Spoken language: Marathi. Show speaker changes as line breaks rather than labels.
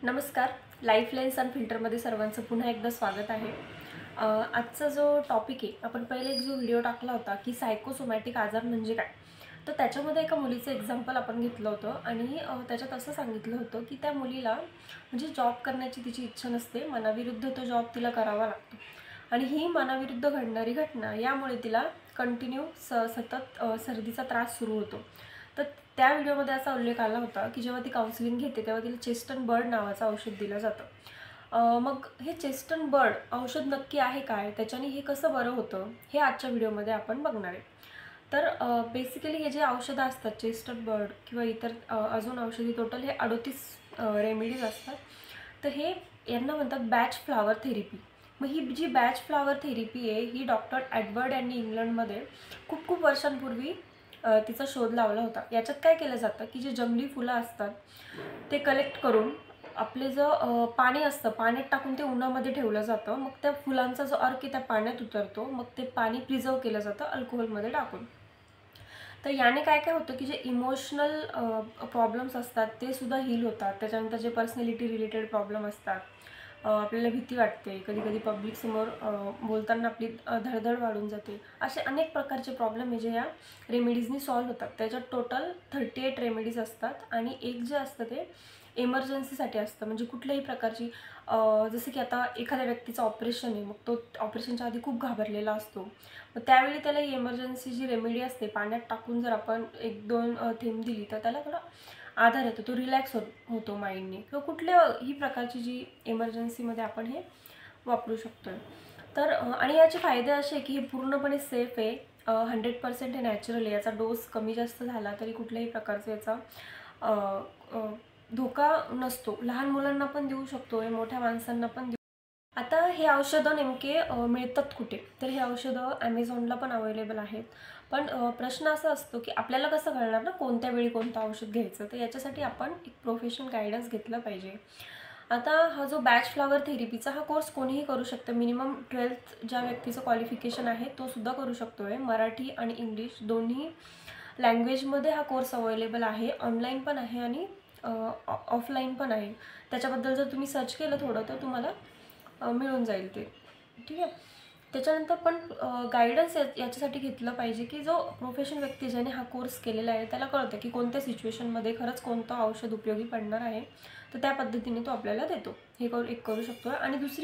नमस्कार. लाईफलाईन्स अँड फिल्टरमध्ये सर्वांचं पुन्हा एकदा स्वागत आहे. आजचा जो टॉपिक आहे, आपण पहिले एक जो व्हिडिओ टाकला होता की सायकोसोमॅटिक आजार म्हणजे काय, तर त्याच्यामध्ये एका मुलीचं एक्झाम्पल आपण घेतलं होतं आणि त्याच्यात असं सांगितलं होतं की त्या मुलीला म्हणजे जॉब करण्याची तिची इच्छा नसते, मनाविरुद्ध तो जॉब तिला करावा लागतो आणि ही मनाविरुद्ध घडणारी घटना यामुळे तिला कंटिन्यू सतत सर्दीचा त्रास सुरू होतो. तर त्या व्हिडिओमध्ये असा उल्लेख आला होता की जेव्हा ती काउन्सिलिंग घेते तेव्हा तिला चेस्टन बर्ड नावाचं औषध दिलं जातं. मग हे चेस्टन बर्ड औषध नक्की आहे काय, त्याच्याने हे कसं बरं होतं, हे आजच्या व्हिडिओमध्ये आपण बघणार आहे. तर बेसिकली हे जे औषधं असतात चेस्टन बर्ड किंवा इतर अजून औषधी, टोटल हे 38 रेमेडीज असतात. तर हे यांना म्हणतात बॅच फ्लावर थेरपी. मग ही जी बॅच फ्लावर थेरपी आहे ही डॉक्टर एडवर्ड यांनी इंग्लंडमध्ये खूप खूप वर्षांपूर्वी तिचा शोध लावला होता. याच्यात काय केलं जातं की जे जंगली फुलं असतात ते कलेक्ट करून आपले जो पाणी असतं पाण्यात टाकून ते उन्हामध्ये ठेवलं जातं. मग त्या फुलांचा जो अर्क त्या पाण्यात उतरतो, मग ते पाणी प्रिझर्व केलं जातं अल्कोहोलमध्ये टाकून. तर याने काय काय होतं की जे इमोशनल प्रॉब्लेम्स असतात ते सुद्धा हील होतात. त्याच्यानंतर जे पर्सनॅलिटी रिलेटेड प्रॉब्लेम असतात, आपल्याला भीती वाटते, कधी कधी पब्लिकसमोर बोलताना आपली धडधड वाढून जाते, असे अनेक प्रकारचे प्रॉब्लेम हे जे या रेमेडीजनी सॉल्व्ह होतात. त्याच्यात टोटल 38 रेमेडीज असतात आणि एक जे असतं ते एमर्जन्सीसाठी असतं. म्हणजे कुठल्याही प्रकारची जसं की आता एखाद्या व्यक्तीचं ऑपरेशन आहे, मग तो ऑपरेशनच्या आधी खूप घाबरलेला असतो, मग त्यावेळी त्याला ही एमर्जन्सी जी रेमेडी असते पाण्यात टाकून जर आपण 1-2 थेंब दिली तर त्याला थोडा आधार येतो, तो रिलॅक्स होतो माइंडने. किंवा कुठल्याही प्रकारची जी एमर्जन्सीमध्ये आपण हे वापरू शकतो. तर आणि याचे फायदे असे की हे पूर्णपणे सेफ आहे, 100% हे नॅचरल आहे. याचा डोस कमी जास्त झाला तरी कुठल्याही प्रकारचा याचा धोका नसतो. लहान मुलांना पण देऊ शकतो, हे मोठ्या माणसांना पण देऊ. आता हे औषधं नेमके मिळतात कुठे, तर हे औषधं ॲमेझॉनला पण अवेलेबल आहेत. पण प्रश्न असा असतो की आपल्याला कसं कळणार ना कोणत्या वेळी कोणतं औषध घ्यायचं, तर याच्यासाठी आपण एक प्रोफेशनल गायडन्स घेतलं पाहिजे. आता हा जो बॅच फ्लावर थेरपीचा हा कोर्स कोणीही करू शकतं. मिनिमम 12th ज्या व्यक्तीचं क्वालिफिकेशन आहे तो सुद्धा करू शकतो आहे. मराठी आणि इंग्लिश दोन्ही लँग्वेजमध्ये हा कोर्स अवेलेबल आहे. ऑनलाईन पण आहे आणि ऑफलाईन पण आहे. त्याच्याबद्दल जर तुम्ही सर्च केलं थोडं तर तुम्हाला मिळून जाईल ते. ठीक आहे. त्याच्यानंतर पण गायडन्स याच्यासाठी घेतलं पाहिजे की जो प्रोफेशनल व्यक्ती ज्याने हा कोर्स केलेला आहे त्याला कळतं की कोणत्या सिच्युएशनमध्ये खरंच कोणतं औषध उपयोगी पडणार आहे, तर त्या पद्धतीने तो आपल्याला देतो. हे एक करू शकतो. आणि दुसरी